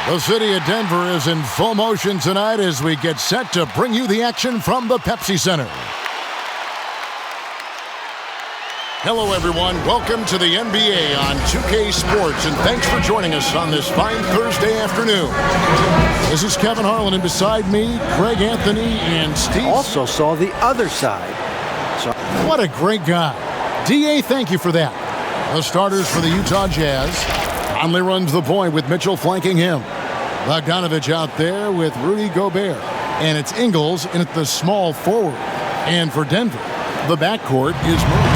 The city of Denver is in full motion tonight as we get set to bring you the action from the Pepsi Center. Hello, everyone. Welcome to the NBA on 2K Sports, and thanks for joining us on this fine Thursday afternoon. This is Kevin Harlan, and beside me, Greg Anthony and Steve. Also saw the other side. What a great guy. D.A., thank you for that. The starters for the Utah Jazz. Conley runs the point with Mitchell flanking him. Bogdanovich out there with Rudy Gobert. And it's Ingles in at the small forward. And for Denver, the backcourt is Murray.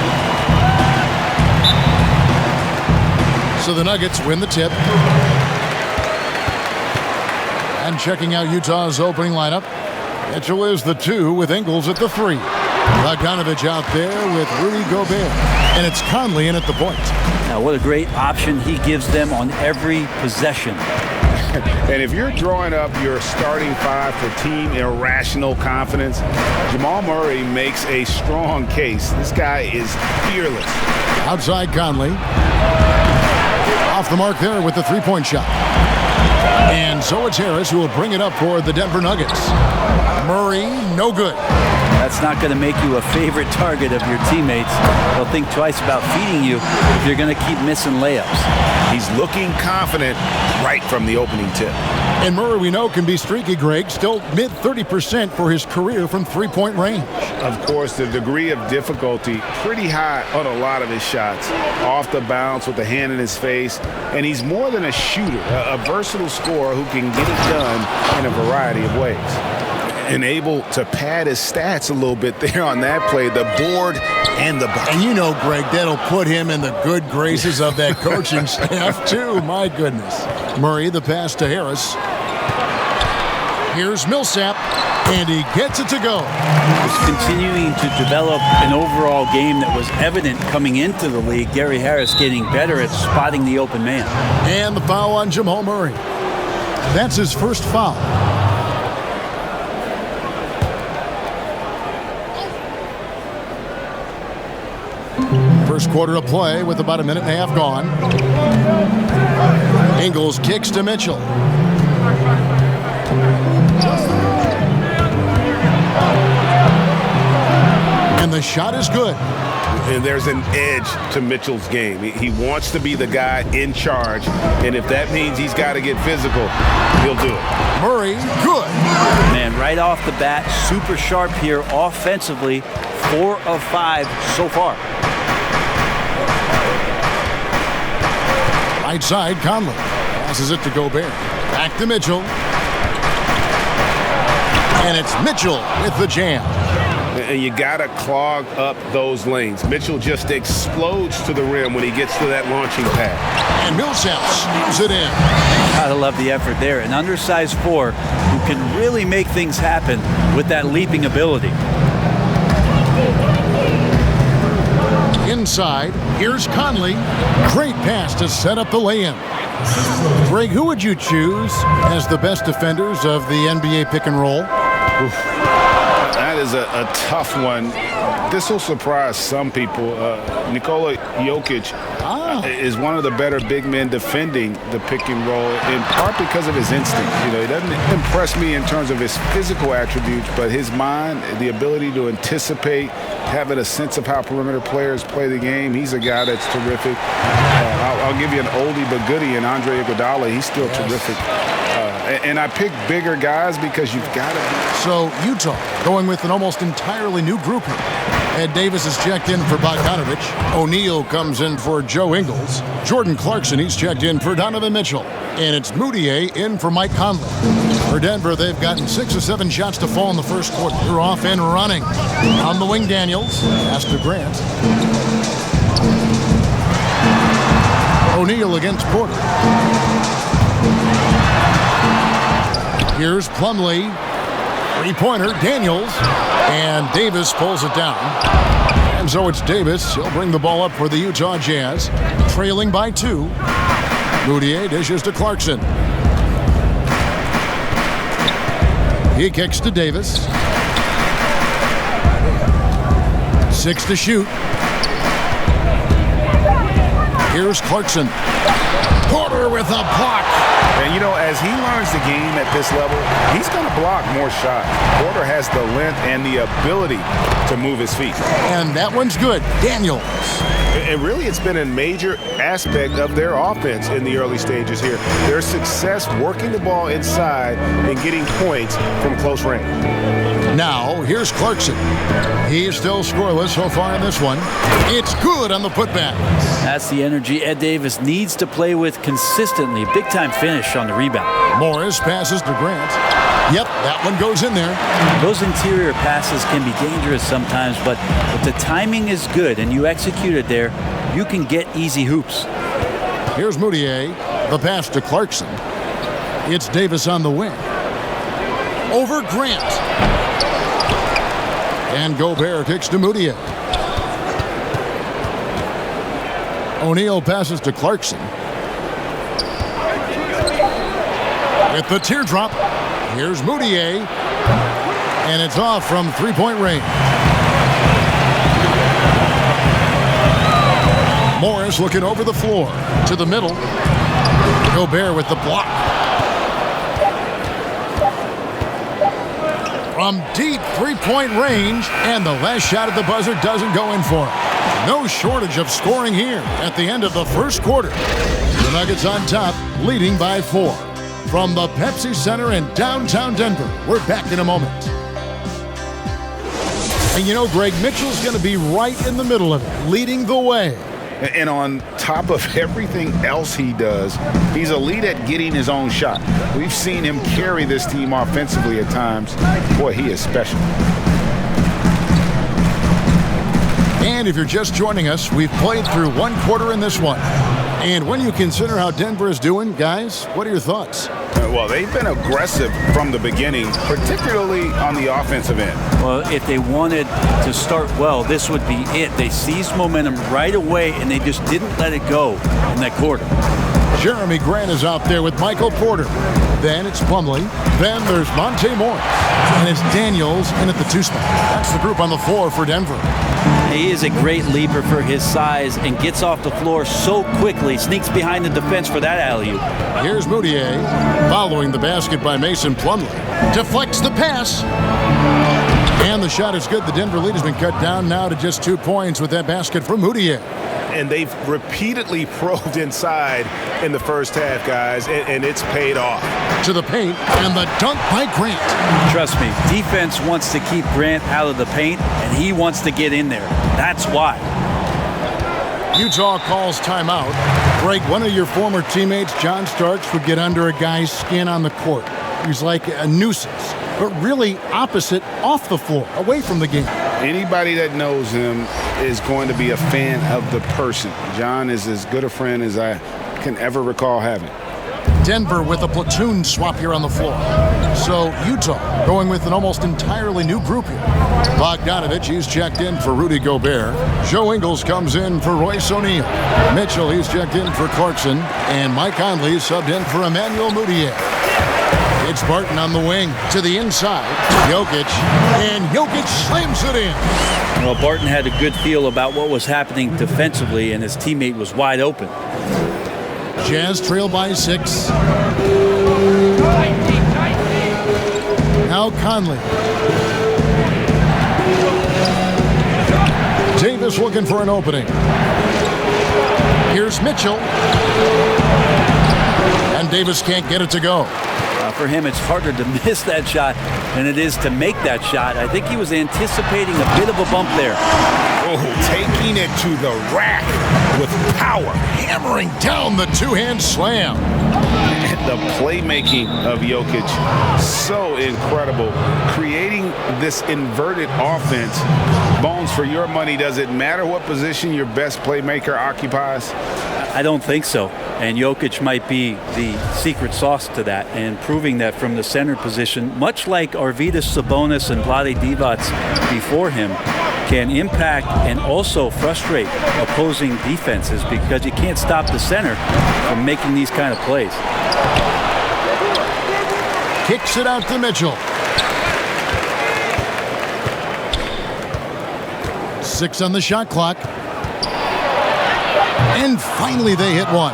So the Nuggets win the tip. And checking out Utah's opening lineup, Mitchell is the 2 with Ingles at the 3. Bogdanovich out there with Rudy Gobert. And it's Conley in at the point. Now, what a great option he gives them on every possession. And if you're drawing up your starting 5 for team irrational confidence, Jamal Murray makes a strong case. This guy is fearless. Outside Conley. Off the mark there with the three-point shot. And so it's Harris who will bring it up for the Denver Nuggets. Murray, no good. That's not going to make you a favorite target of your teammates. They'll think twice about feeding you if you're going to keep missing layups. He's looking confident right from the opening tip. And Murray, we know, can be streaky, Greg. Still mid-30% for his career from three-point range. Of course, the degree of difficulty pretty high on a lot of his shots. Off the bounce with the hand in his face. And he's more than a shooter, a versatile scorer who can get it done in a variety of ways. And able to pad his stats a little bit there on that play, the board and the bucket. And you know, Greg, that'll put him in the good graces of that coaching staff, too. My goodness. Murray, the pass to Harris. Here's Millsap, and he gets it to go. He's continuing to develop an overall game that was evident coming into the league. Gary Harris getting better at spotting the open man. And the foul on Jamal Murray. That's his first foul. First quarter of play with about a minute and a half gone. Ingles kicks to Mitchell. And the shot is good. And there's an edge to Mitchell's game. He wants to be the guy in charge. And if that means he's got to get physical, he'll do it. Murray, good. Man, right off the bat, super sharp here offensively. 4 of 5 so far. Right side, Conley passes it to Gobert. Back to Mitchell. And it's Mitchell with the jam. And you got to clog up those lanes. Mitchell just explodes to the rim when he gets to that launching pad. And Millsap slams it in. Gotta love the effort there. An undersized 4 who can really make things happen with that leaping ability. Inside, here's Conley. Great pass to set up the lay-in. Greg, who would you choose as the best defenders of the NBA pick and roll? Oof. That is a tough one. This will surprise some people. Nikola Jokic is one of the better big men defending the pick and roll, in part because of his instinct. You know, he doesn't impress me in terms of his physical attributes, but his mind, the ability to anticipate, having a sense of how perimeter players play the game. He's a guy that's terrific. I'll give you an oldie but goodie in Andre Iguodala. He's still terrific. And I pick bigger guys because you've got to. So Utah going with an almost entirely new group here. Ed Davis is checked in for Bogdanovich. O'Neal comes in for Joe Ingles. Jordan Clarkson, he's checked in for Donovan Mitchell. And it's Moutier in for Mike Conley. For Denver, they've gotten 6 or 7 shots to fall in the first quarter. They're off and running. On the wing, Daniels. Pass to Grant. O'Neal against Porter. Here's Plumlee. Three-pointer, Daniels. And Davis pulls it down. And so it's Davis. He'll bring the ball up for the Utah Jazz. Trailing by 2. Moutier dishes to Clarkson. He kicks to Davis. 6 to shoot. Here's Clarkson. Porter with a block. And, you know, as he learns the game at this level, he's going to block more shots. Porter has the length and the ability to move his feet. And that one's good. Daniels. And really, it's been a major aspect of their offense in the early stages here. Their success working the ball inside and getting points from close range. Now, here's Clarkson. He is still scoreless so far in this one. It's good on the putback. That's the energy Ed Davis needs to play with consistently. Big-time finish on the rebound. Morris passes to Grant. Yep, that one goes in there. Those interior passes can be dangerous sometimes, but if the timing is good and you execute it there, you can get easy hoops. Here's Moutier. The pass to Clarkson. It's Davis on the wing. Over Grant. And Gobert kicks to Moutier. O'Neal passes to Clarkson. With the teardrop, here's Moutier. And it's off from three-point range. Morris looking over the floor to the middle. Gobert with the block. From deep three-point range, and the last shot at the buzzer doesn't go in for it. No shortage of scoring here at the end of the first quarter. The Nuggets on top, leading by 4. From the Pepsi Center in downtown Denver, we're back in a moment. And you know, Greg, Mitchell's going to be right in the middle of it, leading the way. And on top of everything else he does, he's elite at getting his own shot. We've seen him carry this team offensively at times. Boy, he is special. And if you're just joining us, we've played through one quarter in this one. And when you consider how Denver is doing, guys, what are your thoughts? Well, they've been aggressive from the beginning, particularly on the offensive end. Well, if they wanted to start well, this would be it. They seized momentum right away, and they just didn't let it go in that quarter. Jeremy Grant is out there with Michael Porter. Then it's Plumlee. Then there's Monte Morris. And it's Daniels in at the 2 spot. That's the group on the floor for Denver. He is a great leaper for his size and gets off the floor so quickly, sneaks behind the defense for that alley-oop. Here's Moutier, following the basket by Mason Plumlee. Deflects the pass. And the shot is good. The Denver lead has been cut down now to just 2 points with that basket from Moutier. And they've repeatedly probed inside in the first half, guys, and it's paid off. To the paint, and the dunk by Grant. Trust me, defense wants to keep Grant out of the paint, and he wants to get in there. That's why. Utah calls timeout. Greg, one of your former teammates, John Starks, would get under a guy's skin on the court. He's like a nuisance, but really opposite off the floor, away from the game. Anybody that knows him is going to be a fan of the person. John is as good a friend as I can ever recall having. Denver with a platoon swap here on the floor. So Utah going with an almost entirely new group here. Bogdanovich, he's checked in for Rudy Gobert. Joe Ingles comes in for Royce O'Neal. Mitchell, he's checked in for Clarkson. And Mike Conley subbed in for Emmanuel Moutier. It's Barton on the wing to the inside. Jokic, and Jokic slams it in. Well, Barton had a good feel about what was happening defensively, and his teammate was wide open. Jazz trail by 6. Now Conley. Davis looking for an opening. Here's Mitchell. And Davis can't get it to go. For him, it's harder to miss that shot than it is to make that shot. I think he was anticipating a bit of a bump there. Oh, taking it to the rack with power. Hammering down the two-hand slam. The playmaking of Jokic, so incredible. Creating this inverted offense. Bones, for your money, does it matter what position your best playmaker occupies? I don't think so. And Jokic might be the secret sauce to that, and proving that from the center position, much like Arvydas Sabonis and Vlade Divac before him, can impact and also frustrate opposing defenses because you can't stop the center from making these kind of plays. Kicks it out to Mitchell. 6 on the shot clock. And finally they hit one.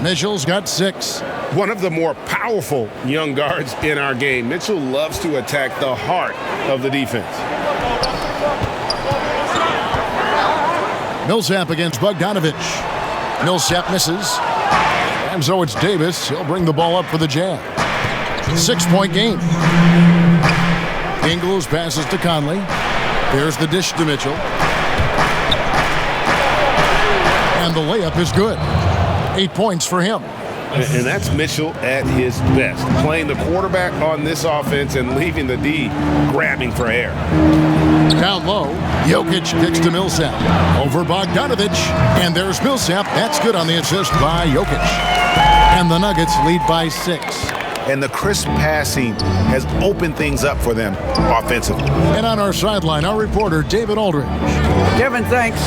Mitchell's got 6. one of the more powerful young guards in our game. Mitchell loves to attack the heart of the defense. Millsap against Bogdanovich. Millsap misses. And so it's Davis. He'll bring the ball up for the Jazz. 6-point game. Ingles passes to Conley. There's the dish to Mitchell. And the layup is good. 8 points for him. And that's Mitchell at his best, playing the quarterback on this offense and leaving the D grabbing for air. Down low, Jokic kicks to Millsap. Over Bogdanovich, and there's Millsap. That's good on the assist by Jokic. And the Nuggets lead by 6. And the crisp passing has opened things up for them offensively. And on our sideline, our reporter, David Aldridge. Kevin, thanks.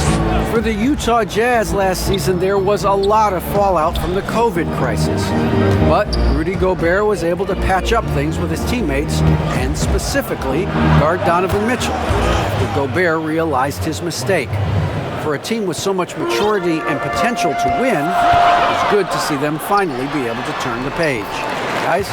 For the Utah Jazz last season, there was a lot of fallout from the COVID crisis. But Rudy Gobert was able to patch up things with his teammates, and specifically guard Donovan Mitchell, after Gobert realized his mistake. For a team with so much maturity and potential to win, it's good to see them finally be able to turn the page. Guys?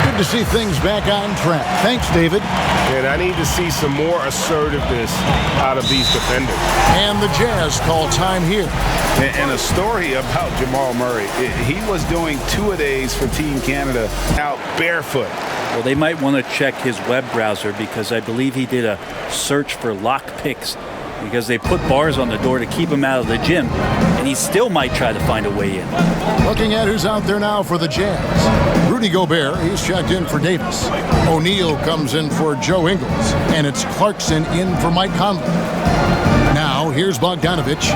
Good to see things back on track. Thanks, David. And I need to see some more assertiveness out of these defenders. And the Jazz call time here. And a story about Jamal Murray. He was doing two-a-days for Team Canada out barefoot. Well, they might want to check his web browser because I believe he did a search for lock picks because they put bars on the door to keep him out of the gym, and he still might try to find a way in. Looking at who's out there now for the Jazz. Rudy Gobert, he's checked in for Davis. O'Neal comes in for Joe Ingles, and it's Clarkson in for Mike Conley. Now, here's Bogdanovich.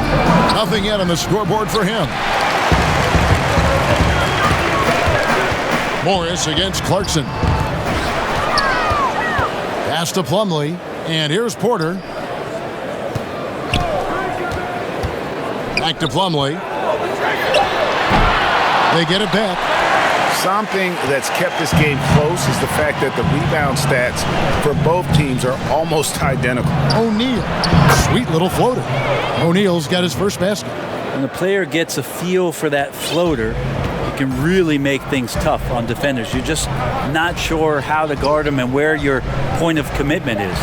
Nothing yet on the scoreboard for him. Morris against Clarkson. Pass to Plumlee, and here's Porter. Back to Plumlee. They get it back. Something that's kept this game close is the fact that the rebound stats for both teams are almost identical. O'Neal, sweet little floater. O'Neal's got his first basket. When a player gets a feel for that floater, it can really make things tough on defenders. You're just not sure how to guard them and where your point of commitment is.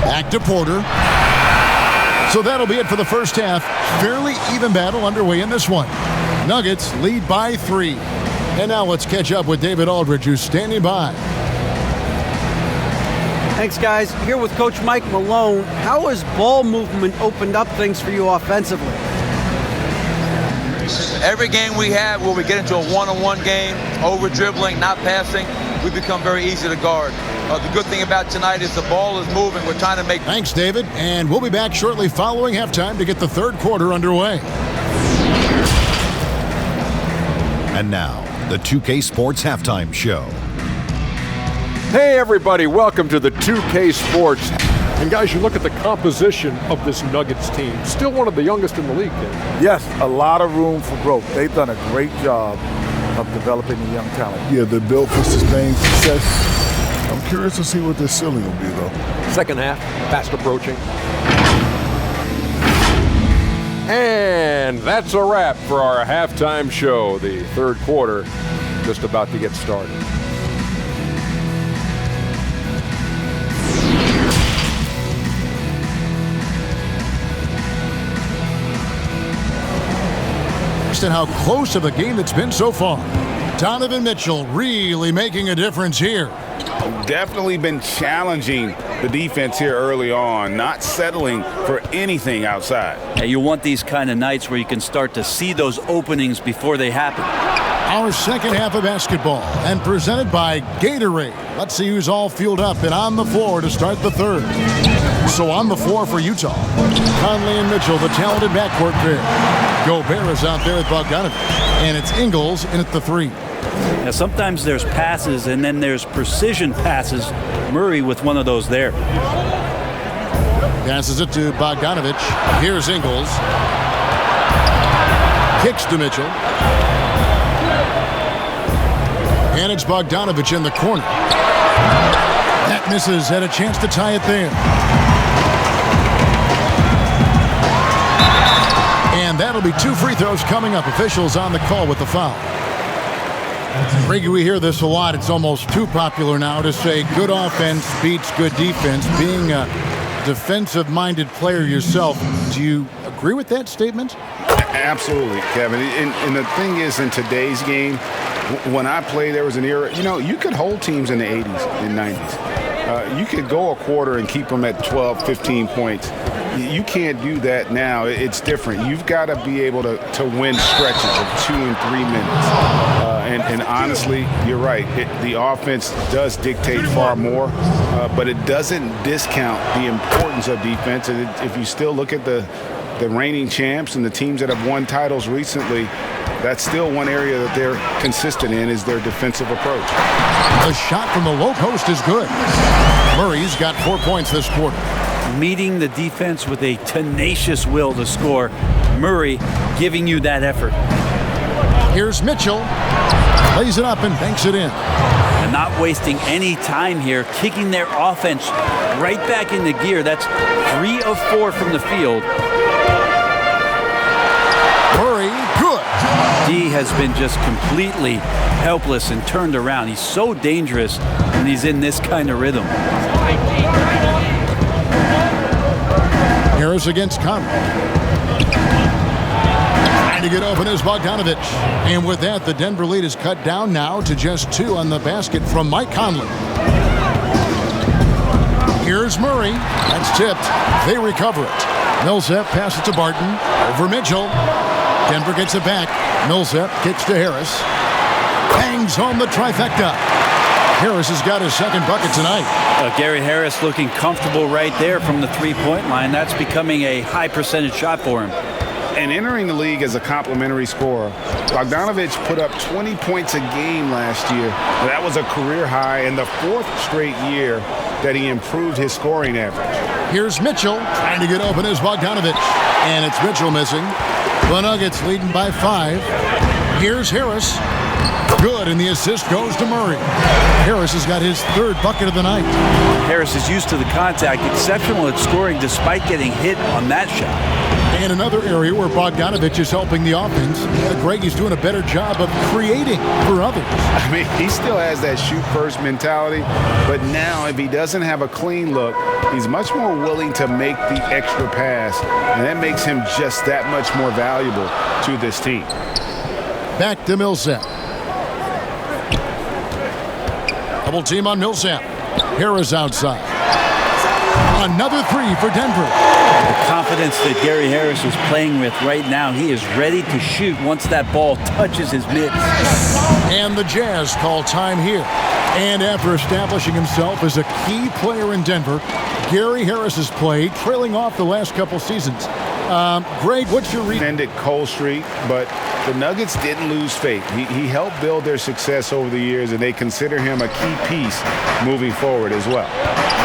Back to Porter. So that'll be it for the first half. Fairly even battle underway in this one. Nuggets lead by 3. And now let's catch up with David Aldridge, who's standing by. Thanks, guys. Here with Coach Mike Malone. How has ball movement opened up things for you offensively? Every game we have where we get into a one-on-one game, over dribbling, not passing, we become very easy to guard. The good thing about tonight is the ball is moving. We're trying to make... Thanks, David. And we'll be back shortly following halftime to get the third quarter underway. And now, the 2K Sports Halftime Show. Hey, everybody. Welcome to the 2K Sports. And, guys, you look at the composition of this Nuggets team. Still one of the youngest in the league, Ken. Yes, a lot of room for growth. They've done a great job of developing the young talent. Yeah, they're built for sustained success. I'm curious to see what their ceiling will be, though. Second half, fast approaching. And that's a wrap for our halftime show. The third quarter just about to get started. And how close of a game it's been so far. Donovan Mitchell really making a difference here. Definitely been challenging the defense here early on, not settling for anything outside. Yeah, you want these kind of nights where you can start to see those openings before they happen. Our second half of basketball, and presented by Gatorade. Let's see who's all fueled up and on the floor to start the third. So on the floor for Utah, Conley and Mitchell, the talented backcourt pair. Gobert is out there with Bogdanovich, and it's Ingles in at the 3. Now, sometimes there's passes, and then there's precision passes. Murray with one of those there. Passes it to Bogdanovich. Here's Ingles. Kicks to Mitchell. And it's Bogdanovich in the corner. That misses. Had a chance to tie it there. And And that'll be 2 free throws coming up. Officials on the call with the foul. Greg, we hear this a lot. It's almost too popular now to say good offense beats good defense. Being a defensive-minded player yourself, do you agree with that statement? Absolutely, Kevin. And the thing is, in today's game, when I played, there was an era, you could hold teams in the 80s and 90s. You could go a quarter and keep them at 12, 15 points. You can't do that now. It's different. You've got to be able to win stretches of 2 and 3 minutes. And honestly, you're right. The offense does dictate far more, but it doesn't discount the importance of defense. And if you still look at the reigning champs and the teams that have won titles recently, that's still one area that they're consistent in, is their defensive approach. The shot from the low post is good. Murray's got 4 points this quarter. Meeting the defense with a tenacious will to score. Murray giving you that effort. Here's Mitchell. Lays it up and banks it in. And not wasting any time here, kicking their offense right back into gear. That's 3 of 4 from the field. Murray, good. D has been just completely helpless and turned around. He's so dangerous when he's in this kind of rhythm. Harris against Conley. Trying to get open is Bogdanovich. And with that, the Denver lead is cut down now to just 2 on the basket from Mike Conley. Here's Murray. That's tipped. They recover it. Millsap passes to Barton. Over Mitchell. Denver gets it back. Millsap kicks to Harris. Bangs home the trifecta. Harris has got his second bucket tonight. Gary Harris looking comfortable right there from the three-point line. That's becoming a high percentage shot for him. And entering the league as a complimentary scorer, Bogdanovich put up 20 points a game last year. That was a career high and the 4th straight year that he improved his scoring average. Here's Mitchell. Trying to get open is Bogdanovich. And it's Mitchell missing. The Nuggets leading by 5. Here's Harris. Good, and the assist goes to Murray. Harris has got his 3rd bucket of the night. Harris is used to the contact, exceptional at scoring despite getting hit on that shot. And another area where Bogdanovich is helping the offense. Greg is doing a better job of creating for others. I mean, he still has that shoot-first mentality, but now if he doesn't have a clean look, he's much more willing to make the extra pass, and that makes him just that much more valuable to this team. Back to Millsap. Double team on Millsap. Harris outside. Another 3 for Denver. The confidence that Gary Harris is playing with right now, he is ready to shoot once that ball touches his mitts. And the Jazz call time here. And after establishing himself as a key player in Denver, Gary Harris has played, trailing off the last couple seasons. Greg, what's your read? Ended cold streak, but the Nuggets didn't lose faith. He helped build their success over the years, and they consider him a key piece moving forward as well.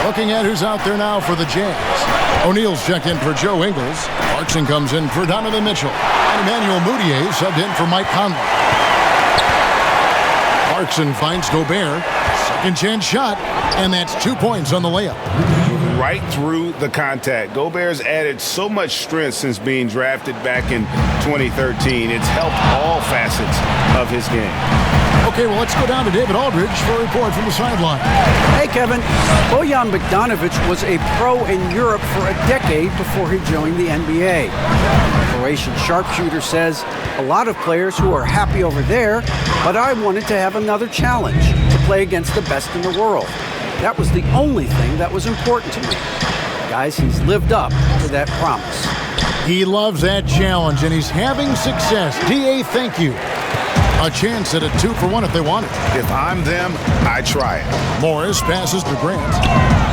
Looking at who's out there now for the Jazz. O'Neal's checked in for Joe Ingles. Clarkson comes in for Donovan Mitchell. And Emmanuel Mudiay subbed in for Mike Conley. Clarkson finds Gobert. Second chance shot, and that's 2 points on the layup. Right through the contact. Gobert's added so much strength since being drafted back in 2013. It's helped all facets of his game. Okay, well, let's go down to David Aldridge for a report from the sideline. Hey, Kevin. Bojan Bogdanovic was a pro in Europe for a decade before he joined the NBA. Croatian sharpshooter says, a lot of players who are happy over there, but I wanted to have another challenge, to play against the best in the world. That was the only thing that was important to me. Guys, he's lived up to that promise. He loves that challenge, and he's having success. D.A., thank you. A chance at a 2-for-1 if they want it. If I'm them, I try it. Morris passes to Grant.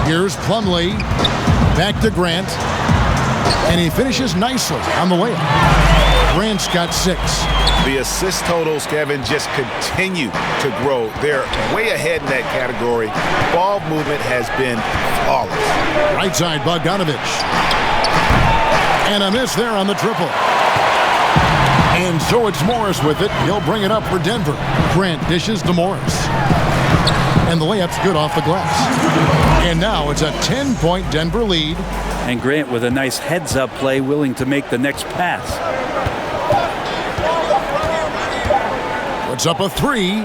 Here's Plumlee. Back to Grant. And he finishes nicely on the layup. Grant's got 6. The assist totals, Kevin, just continue to grow. They're way ahead in that category. Ball movement has been flawless. Right side, Bogdanovich. And a miss there on the triple. And so it's Morris with it. He'll bring it up for Denver. Grant dishes to Morris. And the layup's good off the glass. And now it's a 10-point Denver lead. And Grant with a nice heads-up play, willing to make the next pass. puts up a three.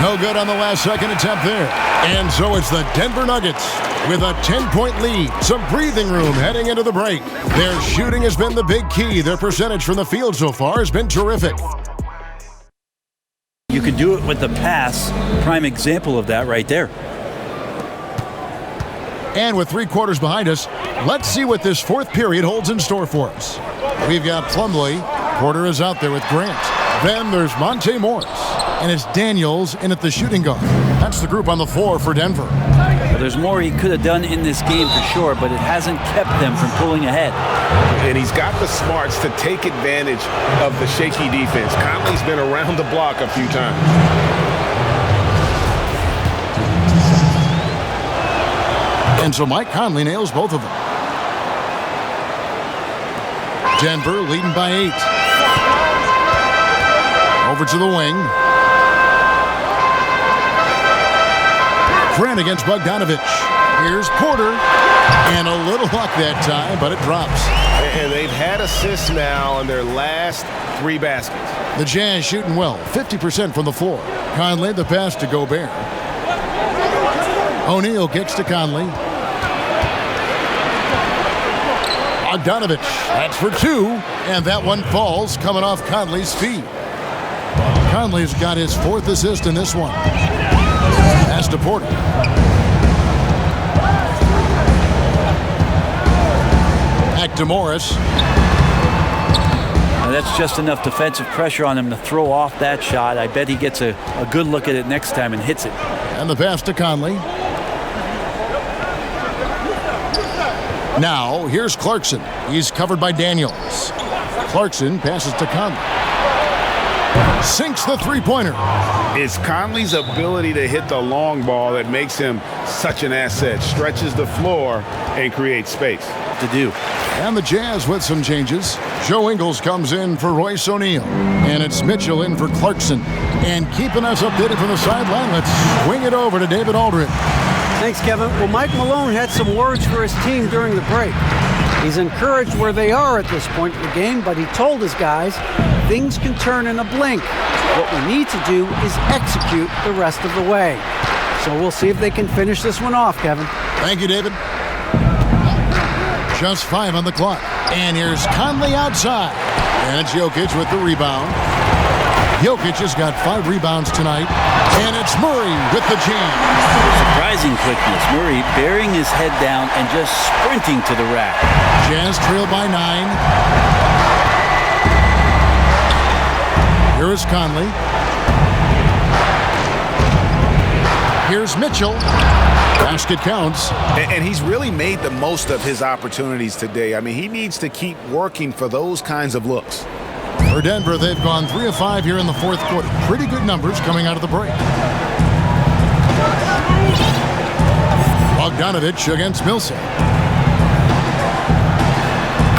No good on the last second attempt there. And so it's the Denver Nuggets with a 10-point lead. Some breathing room heading into the break. Their shooting has been the big key. Their percentage from the field so far has been terrific. You can do it with the pass. Prime example of that right there. And with 3 quarters behind us, let's see what this fourth period holds in store for us. We've got Plumlee. Porter is out there with Grant. Then there's Monte Morris. And it's Daniels in at the shooting guard. That's the group on the floor for Denver. Well, there's more he could have done in this game for sure, but it hasn't kept them from pulling ahead. And he's got the smarts to take advantage of the shaky defense. Conley's been around the block a few times. And so Mike Conley nails both of them. Denver leading by 8. Over to the wing. Grant against Bogdanovich. Here's Porter. And a little luck that time, but it drops. And they've had assists now on their last 3 baskets. The Jazz shooting well, 50% from the floor. Conley the pass to Gobert. O'Neal kicks to Conley. Bogdanovich, that's for 2. And that one falls coming off Conley's feet. Conley's got his 4th assist in this one. Pass to Porter. Back to Morris. Now that's just enough defensive pressure on him to throw off that shot. I bet he gets a good look at it next time and hits it. And the pass to Conley. Now, here's Clarkson. He's covered by Daniels. Clarkson passes to Conley. Sinks the three-pointer. It's Conley's ability to hit the long ball that makes him such an asset. Stretches the floor and creates space. To do. And the Jazz with some changes. Joe Ingles comes in for Royce O'Neal. And it's Mitchell in for Clarkson. And keeping us updated from the sideline, let's swing it over to David Aldridge. Thanks, Kevin. Well, Mike Malone had some words for his team during the break. He's encouraged where they are at this point in the game, but he told his guys things can turn in a blink. What we need to do is execute the rest of the way. So we'll see if they can finish this one off, Kevin. Thank you, David. Just 5 on the clock. And here's Conley outside. And it's Jokic with the rebound. Jokic has got 5 rebounds tonight. And it's Murray with the jam. Surprising quickness. Murray bearing his head down and just sprinting to the rack. Jazz trail by 9. Here is Conley. Here's Mitchell. Basket counts. And he's really made the most of his opportunities today. I mean, he needs to keep working for those kinds of looks. For Denver, they've gone 3 of 5 here in the fourth quarter. Pretty good numbers coming out of the break. Bogdanovich against Millsap.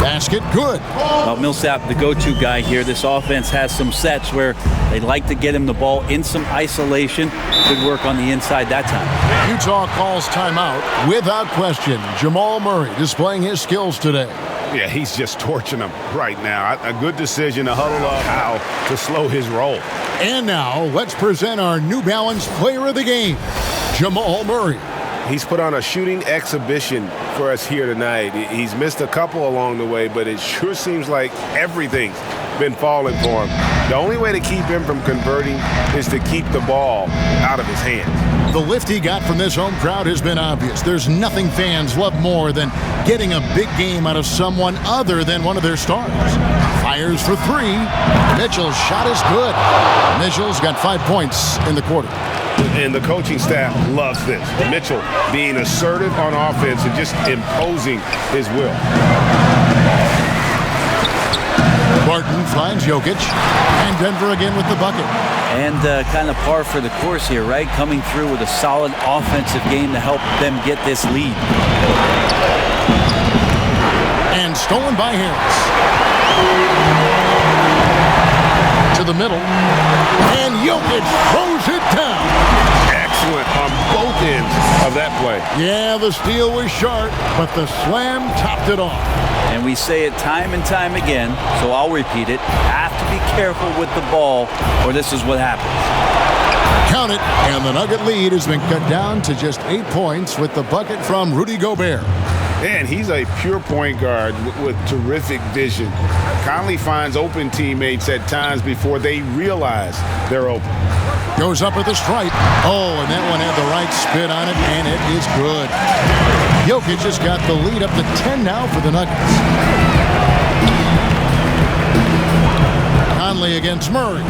Basket good. Well, Millsap, the go-to guy here. This offense has some sets where they like to get him the ball in some isolation. Good work on the inside that time. Utah calls timeout without question. Jamal Murray displaying his skills today. Yeah, he's just torching them right now. A good decision to huddle up how to slow his roll. And now, let's present our New Balance Player of the Game, Jamal Murray. He's put on a shooting exhibition for us here tonight. He's missed a couple along the way, but it sure seems like everything's been falling for him. The only way to keep him from converting is to keep the ball out of his hands. The lift he got from this home crowd has been obvious. There's nothing fans love more than getting a big game out of someone other than one of their stars. Fires for 3. Mitchell's shot is good. Mitchell's got 5 points in the quarter. And the coaching staff loves this. Mitchell being assertive on offense and just imposing his will. Barton finds Jokic. And Denver again with the bucket. And kind of par for the course here, right? Coming through with a solid offensive game to help them get this lead. And stolen by Harris. To the middle. And Jokic throws it down. Excellent on both ends of that play. Yeah, the steal was sharp, but the slam topped it off. And we say it time and time again, so I'll repeat it. Have to be careful with the ball, or this is what happens. Count it, and the Nugget lead has been cut down to just 8 points with the bucket from Rudy Gobert. Man, he's a pure point guard with terrific vision. Conley finds open teammates at times before they realize they're open. Goes up with the stripe. Oh, and that one had the right spin on it, and it is good. Jokic has got the lead up to 10 now for the Nuggets. Conley against Murray.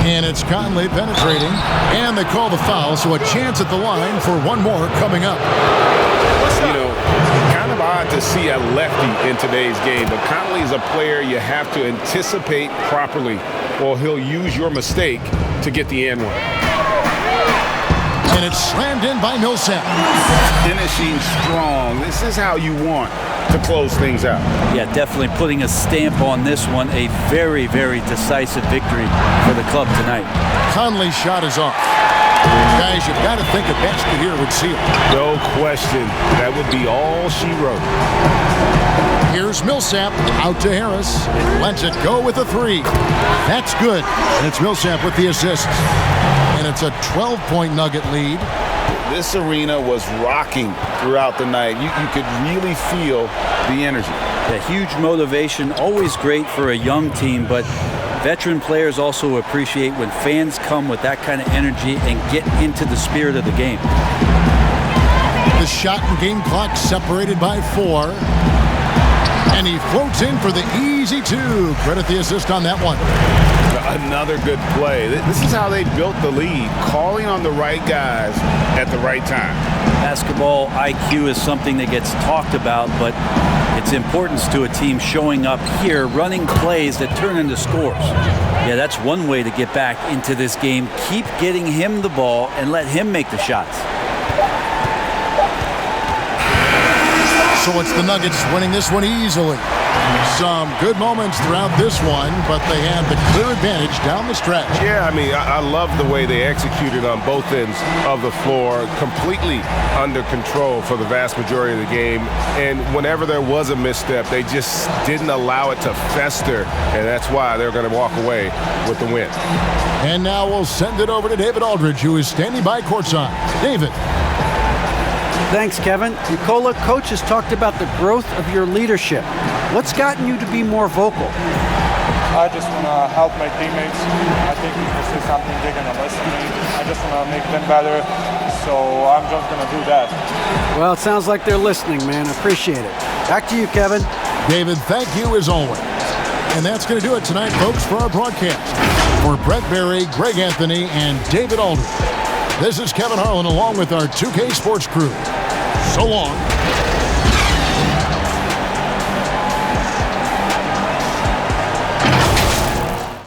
And it's Conley penetrating. And they call the foul, so a chance at the line for one more coming up. You know, kind of odd to see a lefty in today's game, but Conley is a player you have to anticipate properly, or he'll use your mistake to get the and one. And it's slammed in by Millsap. Finishing strong. This is how you want to close things out. Yeah, definitely putting a stamp on this one. A very, very decisive victory for the club tonight. Conley's shot is off. Guys, you've got to think a basket here would seal. No question. That would be all she wrote. Here's Millsap out to Harris. Lets it go with a three. That's good. And it's Millsap with the assist. And it's a 12-point Nugget lead. This arena was rocking throughout the night. You could really feel the energy. A huge motivation, always great for a young team, but veteran players also appreciate when fans come with that kind of energy and get into the spirit of the game. The shot and game clock separated by 4. And he floats in for the easy 2. Credit the assist on that one. Another good play. This is how they built the lead, calling on the right guys at the right time. Basketball IQ is something that gets talked about, but its importance to a team showing up here, running plays that turn into scores. Yeah, that's one way to get back into this game. Keep getting him the ball and let him make the shots. So it's the Nuggets winning this one easily. Some good moments throughout this one, but they had the clear advantage down the stretch. Yeah, I mean, I love the way they executed on both ends of the floor, completely under control for the vast majority of the game. And whenever there was a misstep, they just didn't allow it to fester, and that's why they're going to walk away with the win. And now we'll send it over to David Aldridge, who is standing by courtside. David. Thanks, Kevin. Nikola, coach has talked about the growth of your leadership. What's gotten you to be more vocal? I just want to help my teammates. I think if they say something, they're going to listen to me. I just want to make them better, so I'm just going to do that. Well, it sounds like they're listening, man. Appreciate it. Back to you, Kevin. David, thank you as always. And that's going to do it tonight, folks, for our broadcast. For Brett Berry, Greg Anthony, and David Aldridge, this is Kevin Harlan along with our 2K Sports crew. So long.